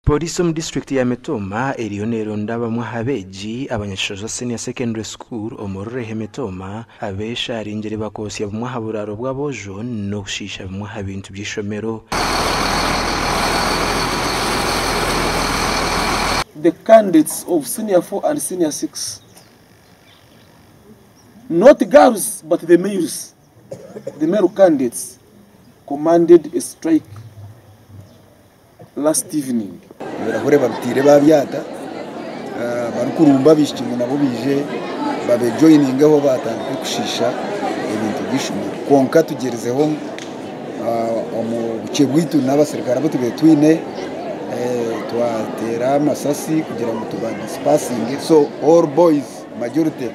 Polisi mu district ya Metoma erionero ndaba mwahabeji abanyashoza senior secondary school omurure Metoma abesha aringere bakosi abumwahaburaro bw'abojo no kushisha bumwahabintu byishomero. The candidates of senior 4 and senior 6, not girls but the males, the male candidates commanded a strike last evening. Barahore babitire babyata barukurumba bishimwe nabo bije babe joining aho batangiye kushisha ibintu byishumye konka tugerezeho omuchebwitu n'abasirikare abo tubetwine twatera amasasi kugira ngo tubane spacing, so all boys majority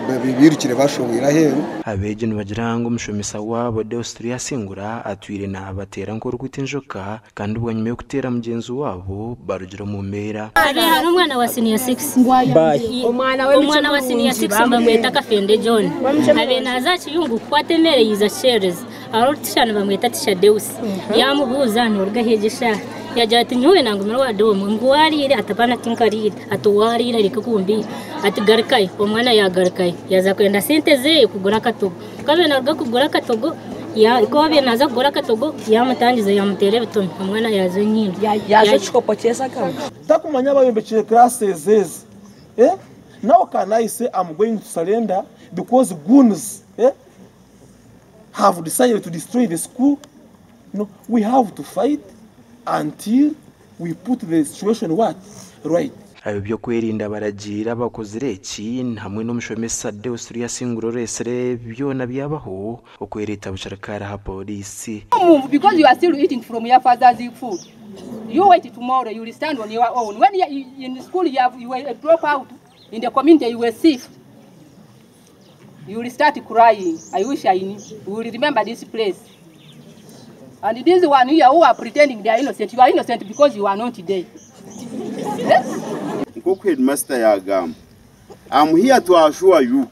babirukire bashobora heru abeje nibagirango mushomesa wabo Deustria Singura atwire na abatera nkuru kutinjoka kandi ubwo nyuma yo gutera mugenzi wabo barugira mu mbera. Hari umwana wa senior 6 umwana wa senior 6 bamwita Kafende John abe nazaci yungu kwatemere yiza shares arutishana bamwita Tisha Deus yamubuza nurga hegesha yajati nyuwe nangumero wa domo ngwarire atapana tinkarire atuwarire rikukumbi atigarkai omwana ya garkai yaza kwenda senteze kugura katogo kabe narga kugura katogo ya ko abe naza kugura katogo yamutangize yamutere bitone omwana yazo nyine yaje chikopo chesa kama takumanya bayembekeye classes now can I say I'm going to surrender because goons have decided to destroy the school? No, we have to fight until we put the situation right. Abyo kwerinda baragira bakozireki hamwe no mushomesa Deustria Singuro resere byona byabaho okwereta busharakara ha polisi. Because you are still eating from your father's food. You wait tomorrow, you will stand on your own. When you are in school, you will drop out. In the community, you will see. You will start crying. I wish I knew. You will remember this place. And this one here who are pretending they are innocent. You are innocent because you are not today. Yes? Headmaster Yagam, I'm here to assure you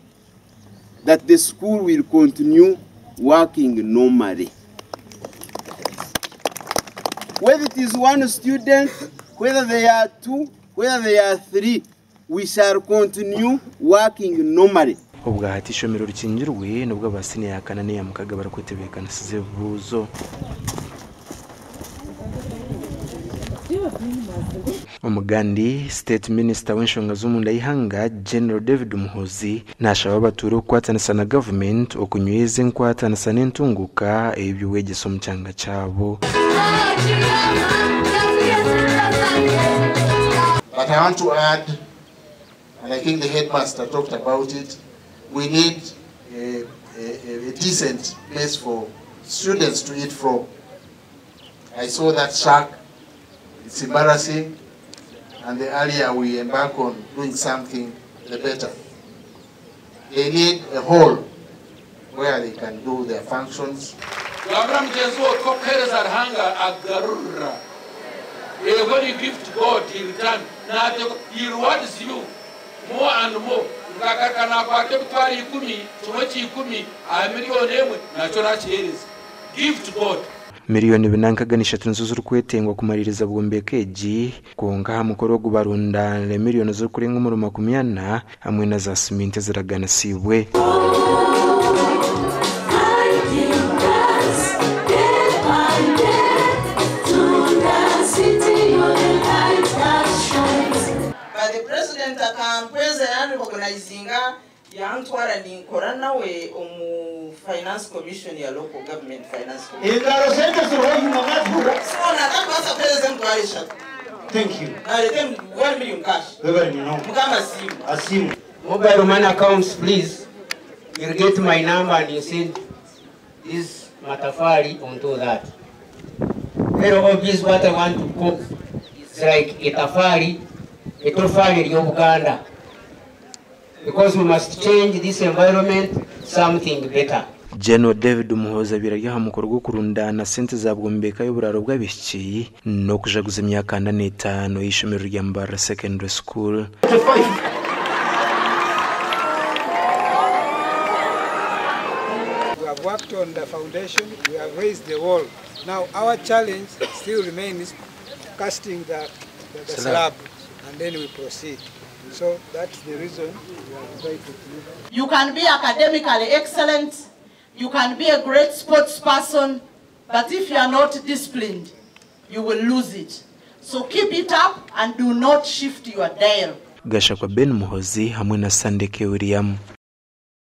that the school will continue working normally. Whether it is one student, whether they are two, whether they are three, we shall continue working normally. Ubwahati ishomero rikingirwe nubwo abasine yakanane yamukaga barakotebekana size buzo. Umugandi State Minister w'enshonga z'umunda y'ihanga General David Muhozi nashaba baturu kwatanisa na government okunyweze nkwatanisa n'entunguka ebyo wegeso mucyanga cyabo. But I want to add, and I think the headmaster talked about it, we need a decent place for students to eat from. I saw that shack. It's embarrassing, and the earlier we embark on doing something, the better. They need a hall where they can do their functions. When you give to God, He returns. He rewards you more and more. Give to God. Miliyoni binankaganisha tunzo z'urukwetengwa kumaririza bwombekeji konga hamukoro gubarunda le miliyoni zo kurenga mu 20 hamwe na za siminte ziragana sibwe. The president akampweza yani organizing yantwara ni korana we omu finance commission ya local government finance commission. Ingaro sente zorohi mamazu. So na kama president waisha. Thank you. Na them 1 million cash. Wewe ni no. Mkama simu. Asimu. Mobile money accounts, please. You get my number and you send this matafari onto that. Very obvious what I want to cook. It's like a tafari. Etofali lyo Buganda, because we must change this environment something better. General David Muhoza birarya hamukorwa kurundana sente za bwombeka y'uburaro bw'abishyi no kujaguza imyaka 5 y'ishomero rya Mbara Secondary School. We have worked on the foundation, we have raised the wall. Now our challenge still remains casting the slab, and then we proceed. So that's the reason we are trying to do. You can be academically excellent, you can be a great sports person, but if you are not disciplined, you will lose it. So keep it up and do not shift your dial. Gasha kwa Ben Muhozi hamwe na Sandeke William.